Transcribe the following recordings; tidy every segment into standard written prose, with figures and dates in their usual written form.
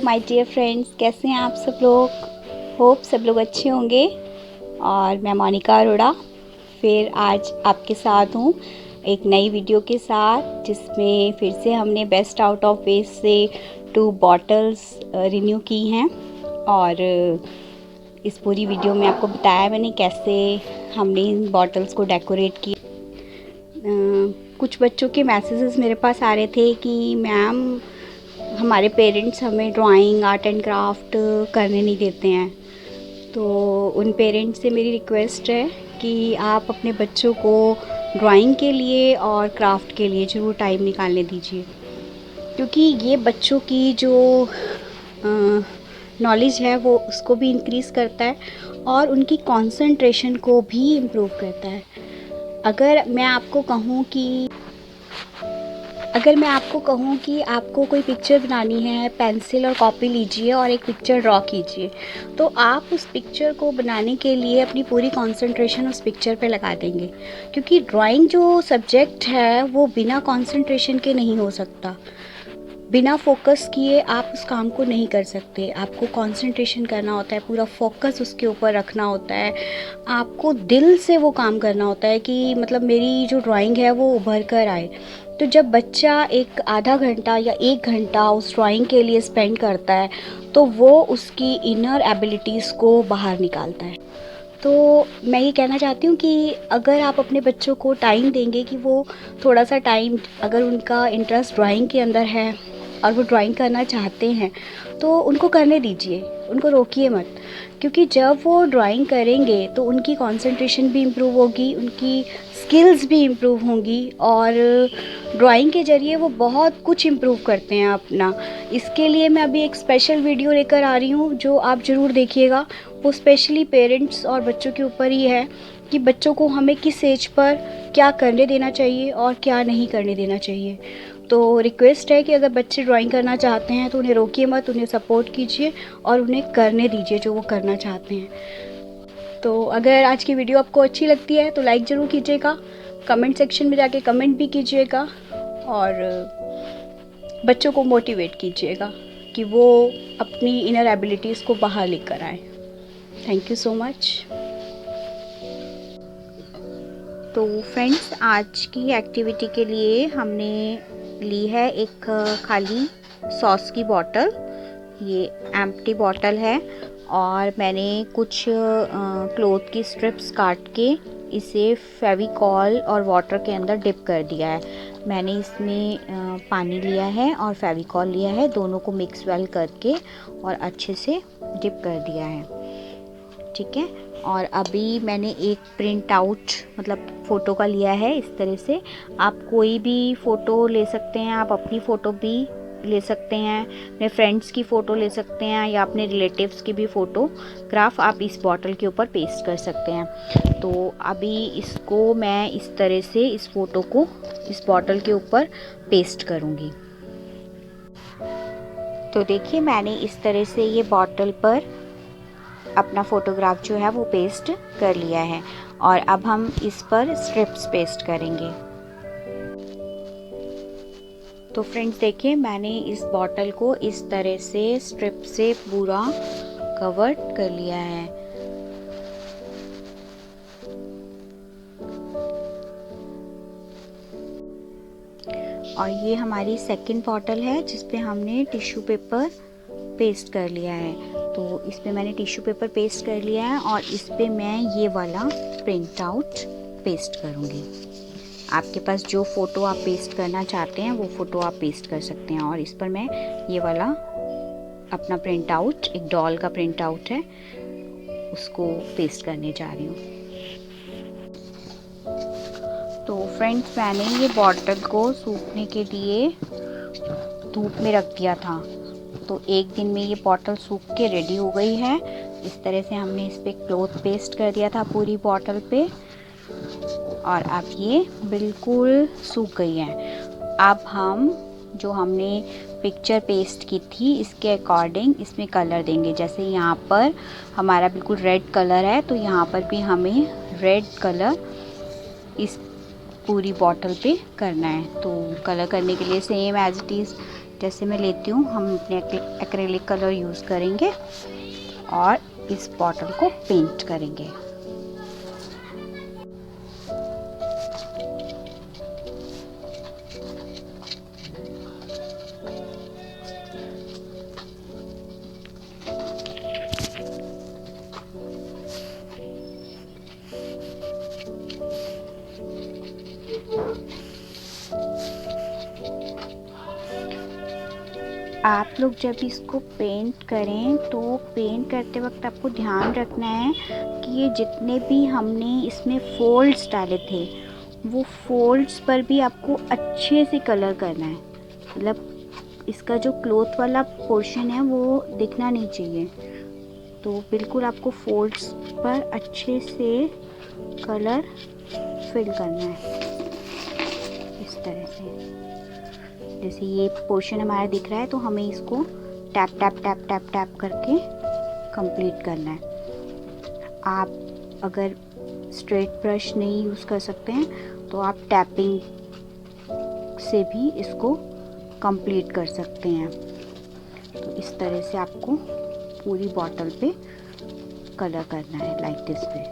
My dear friends, कैसे हैं आप सब लोग। होप सब लोग अच्छे होंगे। और मैं मोनिका अरोड़ा फिर आज आपके साथ हूँ एक नई वीडियो के साथ, जिसमें फिर से हमने बेस्ट आउट ऑफ वेस्ट से 2 बॉटल्स रिन्यू की हैं। और इस पूरी वीडियो में आपको बताया मैंने कैसे हमने इन बॉटल्स को डेकोरेट किया। कुछ बच्चों के मैसेजेस मेरे पास आ रहे थे कि मैम हमारे पेरेंट्स हमें ड्राइंग, आर्ट एंड क्राफ्ट करने नहीं देते हैं। तो उन पेरेंट्स से मेरी रिक्वेस्ट है कि आप अपने बच्चों को ड्राइंग के लिए और क्राफ्ट के लिए ज़रूर टाइम निकालने दीजिए, क्योंकि ये बच्चों की जो नॉलेज है वो उसको भी इंक्रीज़ करता है और उनकी कंसंट्रेशन को भी इम्प्रूव करता है। अगर मैं आपको कहूँ कि आपको कोई पिक्चर बनानी है, पेंसिल और कॉपी लीजिए और एक पिक्चर ड्रॉ कीजिए, तो आप उस पिक्चर को बनाने के लिए अपनी पूरी कंसंट्रेशन उस पिक्चर पे लगा देंगे, क्योंकि ड्राइंग जो सब्जेक्ट है वो बिना कंसंट्रेशन के नहीं हो सकता। बिना फोकस किए आप उस काम को नहीं कर सकते। आपको कंसंट्रेशन करना होता है, पूरा फोकस उसके ऊपर रखना होता है, आपको दिल से वो काम करना होता है कि मतलब मेरी जो ड्राइंग है वो उभर कर आए। तो जब बच्चा एक आधा घंटा या 1 घंटा उस ड्राइंग के लिए स्पेंड करता है, तो वो उसकी इनर एबिलिटीज़ को बाहर निकालता है। तो मैं ये कहना चाहती हूँ कि अगर आप अपने बच्चों को टाइम देंगे कि वो थोड़ा सा टाइम, अगर उनका इंटरेस्ट ड्राइंग के अंदर है और वो ड्राइंग करना चाहते हैं, तो उनको करने दीजिए, उनको रोकिए मत। क्योंकि जब वो ड्राइंग करेंगे तो उनकी कंसंट्रेशन भी इम्प्रूव होगी, उनकी स्किल्स भी इम्प्रूव होंगी और ड्राइंग के ज़रिए वो बहुत कुछ इम्प्रूव करते हैं अपना। इसके लिए मैं अभी एक स्पेशल वीडियो लेकर आ रही हूँ जो आप ज़रूर देखिएगा। वो स्पेशली पेरेंट्स और बच्चों के ऊपर ही है कि बच्चों को हमें किस एज पर क्या करने देना चाहिए और क्या नहीं करने देना चाहिए। तो रिक्वेस्ट है कि अगर बच्चे ड्राइंग करना चाहते हैं तो उन्हें रोकिए मत, उन्हें सपोर्ट कीजिए और उन्हें करने दीजिए जो वो करना चाहते हैं। तो अगर आज की वीडियो आपको अच्छी लगती है तो लाइक ज़रूर कीजिएगा, कमेंट सेक्शन में जाके कमेंट भी कीजिएगा और बच्चों को मोटिवेट कीजिएगा कि वो अपनी इनर एबिलिटीज़ को बाहर लेकर आए। Thank you so much. तो फ्रेंड्स, आज की एक्टिविटी के लिए हमने ली है एक खाली सॉस की बॉटल। ये एम्प्टी बॉटल है और मैंने कुछ क्लॉथ की स्ट्रिप्स काट के इसे फेविकॉल और वाटर के अंदर डिप कर दिया है। मैंने इसमें पानी लिया है और फेविकॉल लिया है, दोनों को मिक्स वेल करके और अच्छे से डिप कर दिया है। ठीक है। और अभी मैंने एक प्रिंट आउट मतलब फ़ोटो का लिया है। इस तरह से आप कोई भी फ़ोटो ले सकते हैं, आप अपनी फ़ोटो भी ले सकते हैं, अपने फ्रेंड्स की फ़ोटो ले सकते हैं या अपने रिलेटिव्स की भी फ़ोटोग्राफ आप इस बॉटल के ऊपर पेस्ट कर सकते हैं। तो अभी इसको मैं इस तरह से इस फ़ोटो को इस बॉटल के ऊपर पेस्ट करूँगी। तो देखिए, मैंने इस तरह से ये बॉटल पर अपना फ़ोटोग्राफ जो है वो पेस्ट कर लिया है और अब हम इस पर स्ट्रिप्स पेस्ट करेंगे। तो फ्रेंड्स देखिए, मैंने इस बॉटल को इस तरह से स्ट्रिप से पूरा कवर कर लिया है। और ये हमारी सेकंड बॉटल है जिस पे हमने टिश्यू पेपर पेस्ट कर लिया है। तो इस पे मैंने टिश्यू पेपर पेस्ट कर लिया है और इस पे मैं ये वाला प्रिंट आउट पेस्ट करूँगी। आपके पास जो फ़ोटो आप पेस्ट करना चाहते हैं वो फ़ोटो आप पेस्ट कर सकते हैं। और इस पर मैं ये वाला अपना प्रिंट आउट, एक डॉल का प्रिंट आउट है, उसको पेस्ट करने जा रही हूँ। तो फ्रेंड्स, मैंने ये बॉटल को सूखने के लिए धूप में रख दिया था, तो 1 दिन में ये बॉटल सूख के रेडी हो गई है। इस तरह से हमने इस पर क्लॉथ पेस्ट कर दिया था पूरी बॉटल पे और अब ये बिल्कुल सूख गई है। अब हम जो हमने पिक्चर पेस्ट की थी इसके अकॉर्डिंग इसमें कलर देंगे। जैसे यहाँ पर हमारा बिल्कुल रेड कलर है, तो यहाँ पर भी हमें रेड कलर इस पूरी बॉटल पे करना है। तो कलर करने के लिए सेम एज इट इज़ जैसे मैं लेती हूँ हम अपने एक्रेलिक कलर यूज़ करेंगे और इस बॉटल को पेंट करेंगे। आप लोग जब इसको पेंट करें तो पेंट करते वक्त आपको ध्यान रखना है कि ये जितने भी हमने इसमें फोल्ड्स डाले थे वो फोल्ड्स पर भी आपको अच्छे से कलर करना है। मतलब इसका जो क्लॉथ वाला पोर्शन है वो दिखना नहीं चाहिए, तो बिल्कुल आपको फोल्ड्स पर अच्छे से कलर फिल करना है इस तरह से। जैसे ये पोर्शन हमारा दिख रहा है तो हमें इसको tap tap tap tap tap करके कंप्लीट करना है। आप अगर स्ट्रेट ब्रश नहीं यूज़ कर सकते हैं तो आप टैपिंग से भी इसको कंप्लीट कर सकते हैं। तो इस तरह से आपको पूरी बॉटल पे कलर करना है लाइक दिस पे।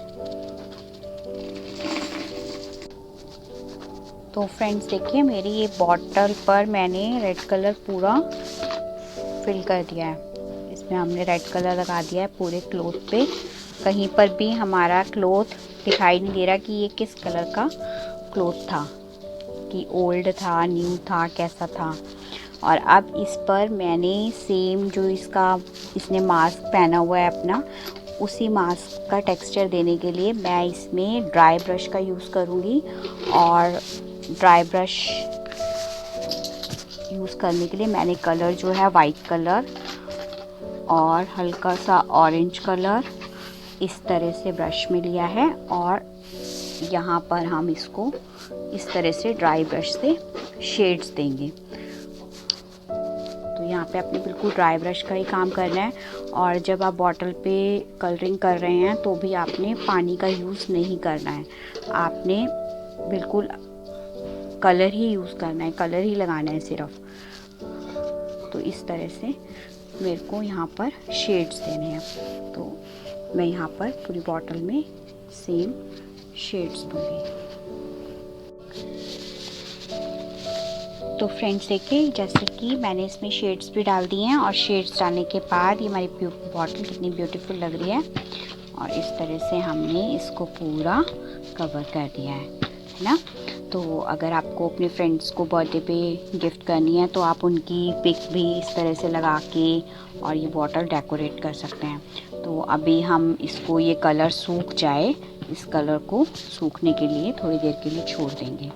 तो फ्रेंड्स देखिए मेरी ये बॉटल पर मैंने रेड कलर पूरा फिल कर दिया है। इसमें हमने रेड कलर लगा दिया है पूरे क्लॉथ पे। कहीं पर भी हमारा क्लॉथ दिखाई नहीं दे रहा कि ये किस कलर का क्लॉथ था, कि ओल्ड था, न्यू था, कैसा था। और अब इस पर मैंने सेम जो इसने मास्क पहना हुआ है अपना, उसी मास्क का टेक्सचर देने के लिए मैं इसमें ड्राई ब्रश का यूज़ करूँगी। और ड्राई ब्रश यूज़ करने के लिए मैंने कलर जो है वाइट कलर और हल्का सा ऑरेंज कलर इस तरह से ब्रश में लिया है। और यहाँ पर हम इसको इस तरह से ड्राई ब्रश से शेड्स देंगे। तो यहाँ पे आपने बिल्कुल ड्राई ब्रश का ही काम करना है। और जब आप बॉटल पे कलरिंग कर रहे हैं तो भी आपने पानी का यूज़ नहीं करना है, आपने बिल्कुल कलर ही यूज़ करना है, कलर ही लगाना है सिर्फ। तो इस तरह से मेरे को यहाँ पर शेड्स देने हैं, तो मैं यहाँ पर पूरी बॉटल में सेम शेड्स दूँगी। तो फ्रेंड्स देखिए जैसे कि मैंने इसमें शेड्स भी डाल दिए हैं और शेड्स डालने के बाद ये हमारी बॉटल कितनी ब्यूटीफुल लग रही है। और इस तरह से हमने इसको पूरा कवर कर दिया है ना। तो अगर आपको अपने फ्रेंड्स को बर्थडे पे गिफ्ट करनी है तो आप उनकी पिक भी इस तरह से लगा के और ये बॉटल डेकोरेट कर सकते हैं। तो अभी हम इसको ये कलर सूख जाए, इस कलर को सूखने के लिए थोड़ी देर के लिए छोड़ देंगे।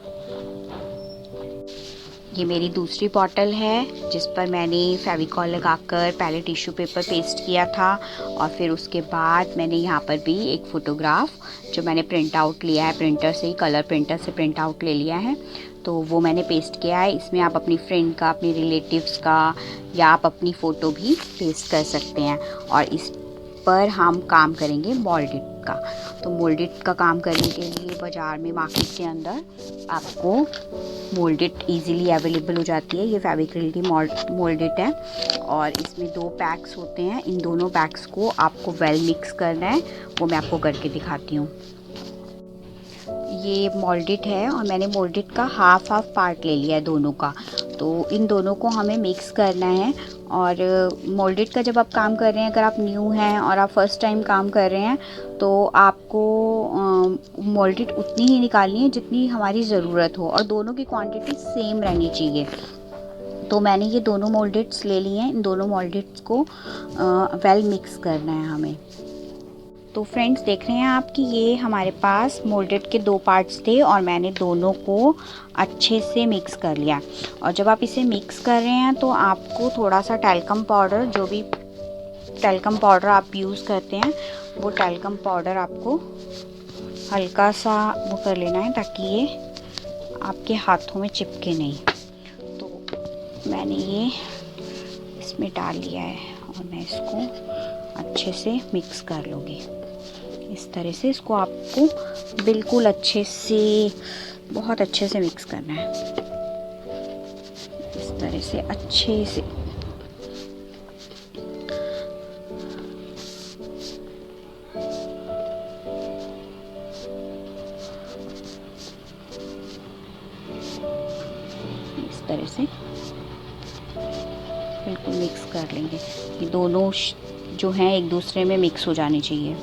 ये मेरी दूसरी बॉटल है जिस पर मैंने फेविकॉल लगाकर पहले टिश्यू पेपर पेस्ट किया था और फिर उसके बाद मैंने यहाँ पर भी एक फ़ोटोग्राफ जो मैंने प्रिंट आउट लिया है, प्रिंटर से ही, कलर प्रिंटर से प्रिंट आउट ले लिया है, तो वो मैंने पेस्ट किया है। इसमें आप अपनी फ्रेंड का, अपने रिलेटिव्स का या आप अपनी फ़ोटो भी पेस्ट कर सकते हैं। और इस पर हम काम करेंगे मोल्डेड का। तो मोल्डेड का काम करने के लिए बाज़ार में, मार्केट के अंदर आपको मोल्डेड इजीली अवेलेबल हो जाती है। ये फेविक्रिल की मोल्डेड है और इसमें 2 पैक्स होते हैं। इन दोनों पैक्स को आपको वेल मिक्स करना है, वो मैं आपको करके दिखाती हूँ। ये मोल्डेड है और मैंने मोल्डेड का हाफ पार्ट ले लिया है दोनों का। तो इन दोनों को हमें मिक्स करना है। और मोल्डेड का जब आप काम कर रहे हैं, अगर आप न्यू हैं और आप फर्स्ट टाइम काम कर रहे हैं तो आपको मोल्डेड उतनी ही निकालनी है जितनी हमारी ज़रूरत हो और दोनों की क्वांटिटी सेम रहनी चाहिए। तो मैंने ये दोनों मोल्डेड्स ले लिए हैं। इन दोनों मोल्डेड्स को वेल मिक्स करना है हमें। तो फ्रेंड्स देख रहे हैं आप कि ये हमारे पास मोल्डेड के 2 पार्ट्स थे और मैंने दोनों को अच्छे से मिक्स कर लिया। और जब आप इसे मिक्स कर रहे हैं तो आपको थोड़ा सा टैल्कम पाउडर, जो भी टैल्कम पाउडर आप यूज़ करते हैं, वो टैल्कम पाउडर आपको हल्का सा वो कर लेना है ताकि ये आपके हाथों में चिपके नहीं। तो मैंने ये इसमें डाल लिया है और मैं इसको अच्छे से मिक्स कर लूँगी। इस तरह से इसको आपको बिल्कुल अच्छे से, बहुत अच्छे से मिक्स करना है इस तरह से अच्छे से इस तरह से बिल्कुल मिक्स कर लेंगे। ये दोनों जो हैं एक दूसरे में मिक्स हो जाने चाहिए।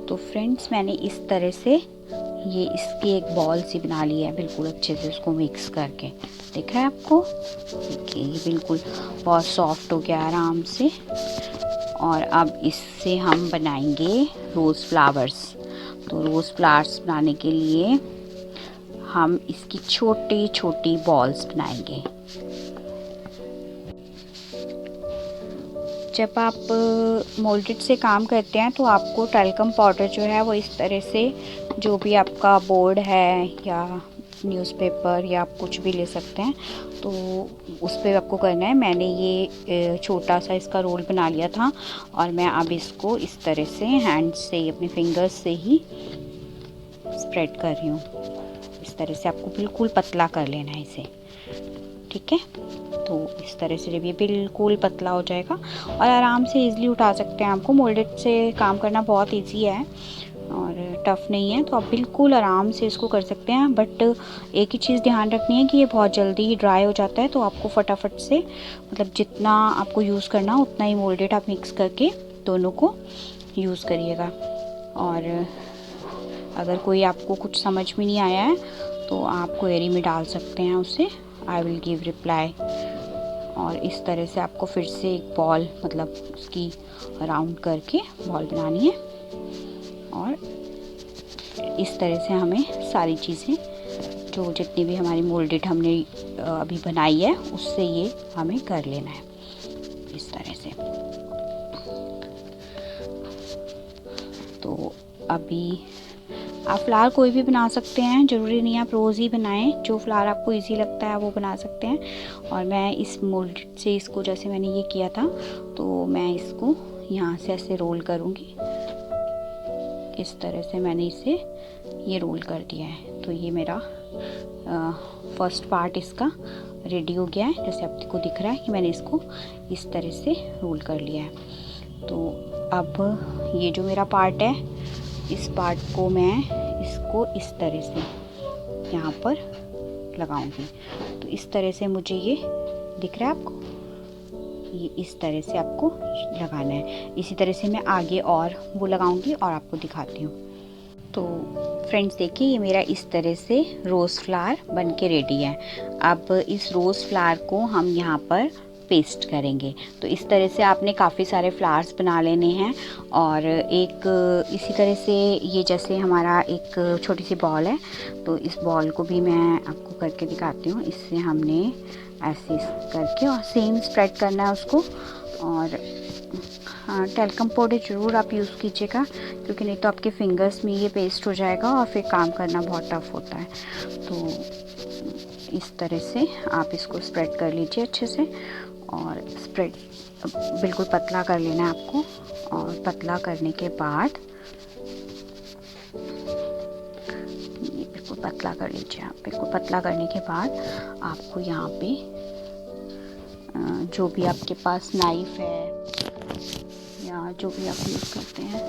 तो फ्रेंड्स मैंने इस तरह से ये इसकी एक बॉल सी बना ली है, बिल्कुल अच्छे से उसको मिक्स करके। दिख रहा है आपको? देखिए ये बिल्कुल बहुत सॉफ्ट हो गया आराम से। और अब इससे हम बनाएंगे रोज़ फ्लावर्स। तो रोज़ फ्लावर्स बनाने के लिए हम इसकी छोटी छोटी बॉल्स बनाएंगे। जब आप मोल्डेड से काम करते हैं तो आपको टैल्कम पाउडर जो है वो इस तरह से, जो भी आपका बोर्ड है या न्यूज़पेपर या आप कुछ भी ले सकते हैं, तो उस पर आपको करना है। मैंने ये छोटा सा इसका रोल बना लिया था और मैं अब इसको इस तरह से हैंड से अपने फिंगर्स से ही स्प्रेड कर रही हूँ। इस तरह से आपको बिल्कुल पतला कर लेना है इसे, ठीक है। तो इस तरह से जब ये बिल्कुल पतला हो जाएगा और आराम से इजीली उठा सकते हैं। आपको मोल्डेड से काम करना बहुत इजी है और टफ़ नहीं है, तो आप बिल्कुल आराम से इसको कर सकते हैं। बट एक ही चीज़ ध्यान रखनी है कि ये बहुत जल्दी ड्राई हो जाता है, तो आपको फटाफट से मतलब जितना आपको यूज़ करना उतना ही मोल्डेड आप मिक्स करके दोनों को यूज़ करिएगा। और अगर कोई आपको कुछ समझ में नहीं आया है तो आप क्वेरी में डाल सकते हैं उसे, आई विल गिव रिप्लाई। और इस तरह से आपको फिर से एक बॉल मतलब उसकी राउंड करके बॉल बनानी है। और इस तरह से हमें सारी चीज़ें जो जितनी भी हमारी मोल्डेड हमने अभी बनाई है उससे ये हमें कर लेना है इस तरह से। तो अभी आप फ्लावर कोई भी बना सकते हैं, ज़रूरी नहीं आप रोज़ ही बनाएं। जो फ्लावर आपको इजी लगता है वो बना सकते हैं। और मैं इस मोल्ड से इसको, जैसे मैंने ये किया था, तो मैं इसको यहाँ से ऐसे रोल करूँगी। इस तरह से मैंने इसे ये रोल कर दिया है। तो ये मेरा फर्स्ट पार्ट इसका रेडी हो गया है। जैसे आपको दिख रहा है कि मैंने इसको इस तरह से रोल कर लिया है। तो अब ये जो मेरा पार्ट है, इस पार्ट को मैं इसको इस तरह से यहाँ पर लगाऊंगी। तो इस तरह से मुझे ये दिख रहा है आपको, ये इस तरह से आपको लगाना है। इसी तरह से मैं आगे और वो लगाऊंगी और आपको दिखाती हूँ। तो फ्रेंड्स देखिए ये मेरा इस तरह से रोज़ फ्लावर बन के रेडी है। अब इस रोज़ फ्लावर को हम यहाँ पर पेस्ट करेंगे। तो इस तरह से आपने काफ़ी सारे फ्लावर्स बना लेने हैं। और एक इसी तरह से ये जैसे हमारा एक छोटी सी बॉल है, तो इस बॉल को भी मैं आपको करके दिखाती हूँ। इससे हमने ऐसे करके और सेम स्प्रेड करना है उसको। और हाँ, टैल्कम पाउडर ज़रूर आप यूज़ कीजिएगा, क्योंकि नहीं तो आपके फिंगर्स में ये पेस्ट हो जाएगा और फिर काम करना बहुत टफ होता है। तो इस तरह से आप इसको स्प्रेड कर लीजिए अच्छे से। और स्प्रेड बिल्कुल पतला कर लेना है आपको। और पतला करने के बाद ये बिल्कुल पतला कर लीजिए आप। बिल्कुल पतला करने के बाद आपको यहाँ पे जो भी आपके पास नाइफ़ है या जो भी आप यूज़ करते हैं,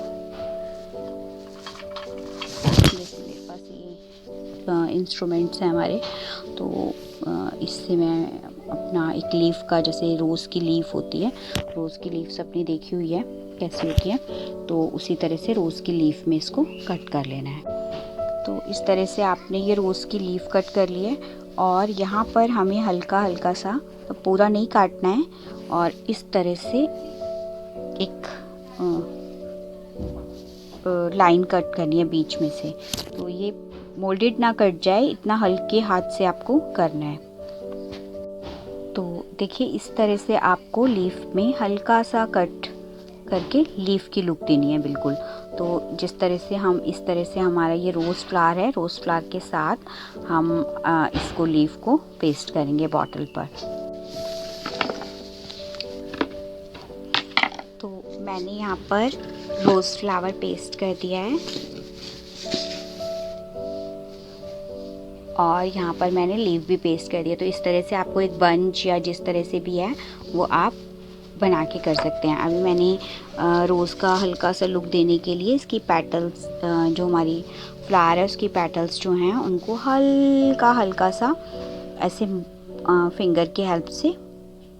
जैसे मेरे पास ये इंस्ट्रूमेंट्स हैं हमारे, तो इससे मैं अपना एक लीफ का, जैसे रोज़ की लीफ होती है, रोज़ की लीव्स अपनी देखी हुई है कैसी होती है, तो उसी तरह से रोज़ की लीफ में इसको कट कर लेना है। तो इस तरह से आपने ये रोज़ की लीफ कट कर ली है। और यहाँ पर हमें हल्का हल्का सा, तो पूरा नहीं काटना है, और इस तरह से एक लाइन कट करनी है बीच में से। तो ये मोल्डेड ना कट जाए, इतना हल्के हाथ से आपको करना है। तो देखिए इस तरह से आपको लीफ में हल्का सा कट करके लीफ की लुक देनी है बिल्कुल। तो जिस तरह से हम, इस तरह से हमारा ये रोज़ फ्लावर है, रोज़ फ्लावर के साथ हम इसको लीफ को पेस्ट करेंगे बॉटल पर। तो मैंने यहाँ पर रोज़ फ्लावर पेस्ट कर दिया है। और यहाँ पर मैंने लीव भी पेस्ट कर दिया। तो इस तरह से आपको एक बंच या जिस तरह से भी है वो आप बना के कर सकते हैं। अभी मैंने रोज़ का हल्का सा लुक देने के लिए इसकी पेटल्स, जो हमारी फ्लावर है उसकी पेटल्स जो हैं उनको हल्का हल्का सा ऐसे फिंगर की हेल्प से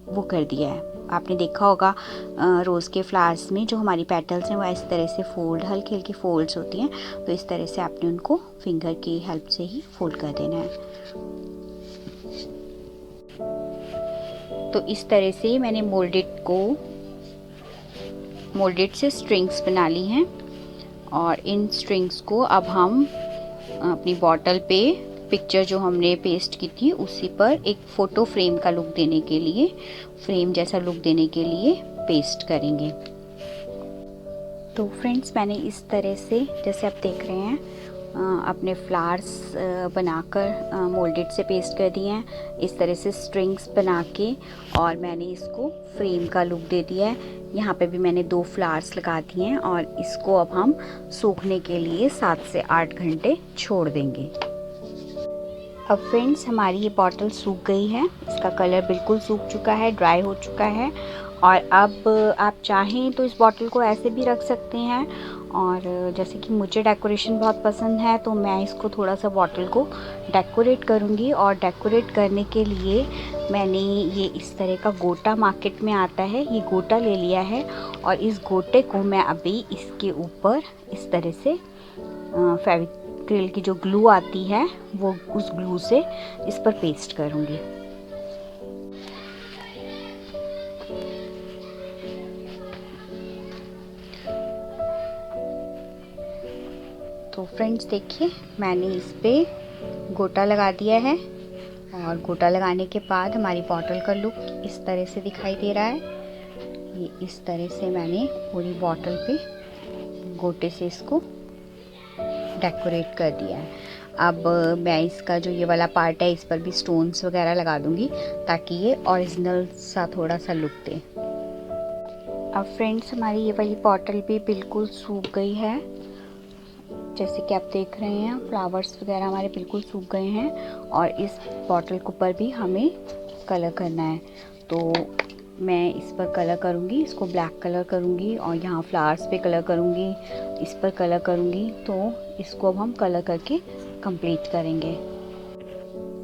वो कर दिया है। आपने देखा होगा रोज़ के फ्लावर्स में जो हमारी पेटल्स हैं वो इस तरह से फोल्ड, हल्की हल्की फोल्ड्स होती हैं। तो इस तरह से आपने उनको फिंगर की हेल्प से ही फोल्ड कर देना है। तो इस तरह से मैंने मोल्डेड से स्ट्रिंग्स बना ली हैं और इन स्ट्रिंग्स को अब हम अपनी बॉटल पे पिक्चर जो हमने पेस्ट की थी उसी पर एक फ़ोटो फ्रेम का लुक देने के लिए, फ्रेम जैसा लुक देने के लिए पेस्ट करेंगे। तो फ्रेंड्स, मैंने इस तरह से जैसे आप देख रहे हैं अपने फ्लावर्स बनाकर मोल्डेड से पेस्ट कर दिए हैं। इस तरह से स्ट्रिंग्स बना के और मैंने इसको फ्रेम का लुक दे दिया है। यहाँ पे भी मैंने 2 फ्लावर्स लगा दिए हैं और इसको अब हम सूखने के लिए 7 से 8 घंटे छोड़ देंगे। अब फ्रेंड्स, हमारी ये बॉटल सूख गई है, इसका कलर बिल्कुल सूख चुका है, ड्राई हो चुका है। और अब आप चाहें तो इस बॉटल को ऐसे भी रख सकते हैं। और जैसे कि मुझे डेकोरेशन बहुत पसंद है तो मैं इसको थोड़ा सा बॉटल को डेकोरेट करूँगी। और डेकोरेट करने के लिए मैंने ये इस तरह का गोटा मार्केट में आता है, ये गोटा ले लिया है। और इस गोटे को मैं अभी इसके ऊपर इस तरह से फेविक्रिल की जो ग्लू आती है वो उस ग्लू से इस पर पेस्ट करूँगी। तो फ्रेंड्स देखिए, मैंने इस पे गोटा लगा दिया है और गोटा लगाने के बाद हमारी बॉटल का लुक इस तरह से दिखाई दे रहा है। ये इस तरह से मैंने पूरी बॉटल पे गोटे से इसको डेकोरेट कर दिया है। अब मैं इसका जो ये वाला पार्ट है इस पर भी स्टोन्स वगैरह लगा दूंगी ताकि ये ओरिजिनल सा थोड़ा सा लुक दे। अब फ्रेंड्स, हमारी ये वाली बॉटल भी बिल्कुल सूख गई है। जैसे कि आप देख रहे हैं फ्लावर्स वगैरह हमारे बिल्कुल सूख गए हैं। और इस बॉटल के ऊपर भी हमें कलर करना है। तो मैं इस पर कलर करूँगी, इसको ब्लैक कलर करूँगी और यहाँ फ्लावर्स पे कलर करूँगी, इस पर कलर करूँगी। तो इसको अब हम कलर करके कंप्लीट करेंगे।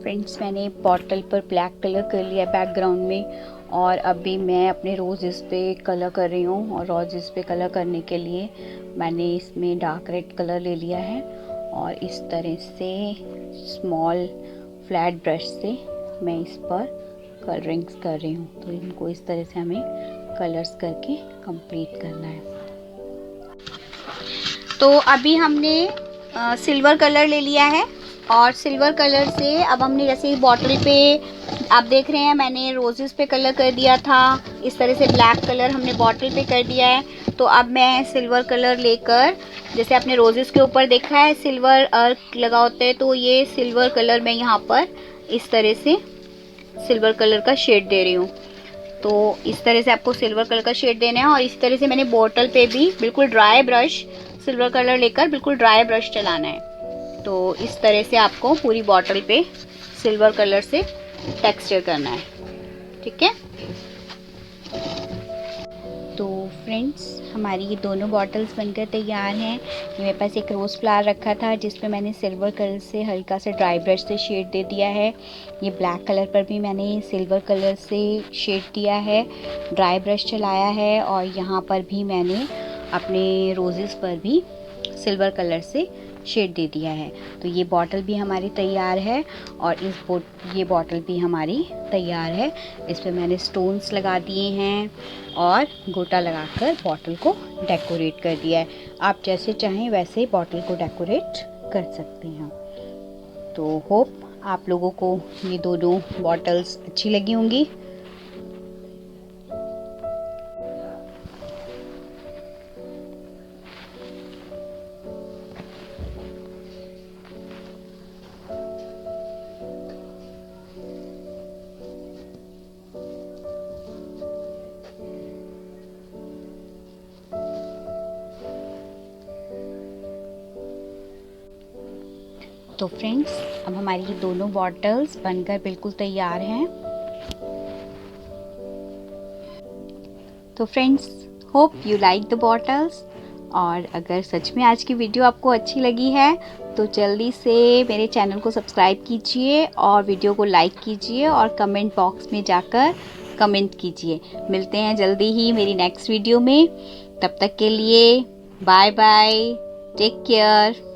फ्रेंड्स, मैंने बॉटल पर ब्लैक कलर कर लिया बैकग्राउंड में और अभी मैं अपने रोज़ेस पे कलर कर रही हूँ। और रोज़ेस पे कलर करने के लिए मैंने इसमें डार्क रेड कलर ले लिया है और इस तरह से स्मॉल फ्लैट ब्रश से मैं इस पर कलरिंग्स कर रही हूँ। तो इनको इस तरह से हमें कलर्स करके कंप्लीट करना है। तो अभी हमने सिल्वर कलर ले लिया है और सिल्वर कलर से अब हमने जैसे बॉटल पे आप देख रहे हैं मैंने रोजेस पे कलर कर दिया था, इस तरह से ब्लैक कलर हमने बॉटल पे कर दिया है। तो अब मैं सिल्वर कलर लेकर, जैसे आपने रोजेस के ऊपर देखा है सिल्वर अर्क लगा होता है, तो ये सिल्वर कलर मैं यहाँ पर इस तरह से सिल्वर कलर का शेड दे रही हूँ। तो इस तरह से आपको सिल्वर कलर का शेड देना है। और इस तरह से मैंने बॉटल पे भी बिल्कुल ड्राई ब्रश, सिल्वर कलर लेकर बिल्कुल ड्राई ब्रश चलाना है। तो इस तरह से आपको पूरी बॉटल पे सिल्वर कलर से टेक्सचर करना है, ठीक है। तो फ्रेंड्स, हमारी ये दोनों बॉटल्स बनकर तैयार हैं। ये मेरे पास एक रोज़ फ्लावर रखा था जिसमें मैंने सिल्वर कलर से हल्का सा ड्राई ब्रश से शेड दे दिया है। ये ब्लैक कलर पर भी मैंने सिल्वर कलर से शेड दिया है, ड्राई ब्रश चलाया है। और यहाँ पर भी मैंने अपने रोजेस पर भी सिल्वर कलर से शेड दे दिया है। तो ये बॉटल भी हमारी तैयार है और ये बॉटल भी हमारी तैयार है। इस पर मैंने स्टोन्स लगा दिए हैं और गोटा लगाकर बॉटल को डेकोरेट कर दिया है। आप जैसे चाहें वैसे बॉटल को डेकोरेट कर सकते हैं। तो होप आप लोगों को ये दोनों बॉटल्स अच्छी लगी होंगी। तो फ्रेंड्स, अब हमारी ये दोनों बॉटल्स बनकर बिल्कुल तैयार हैं। तो friends, hope you like the bottles. और अगर सच में आज की वीडियो आपको अच्छी लगी है तो जल्दी से मेरे चैनल को सब्सक्राइब कीजिए और वीडियो को लाइक कीजिए और कमेंट बॉक्स में जाकर कमेंट कीजिए। मिलते हैं जल्दी ही मेरी नेक्स्ट वीडियो में। तब तक के लिए बाय बाय, टेक केयर।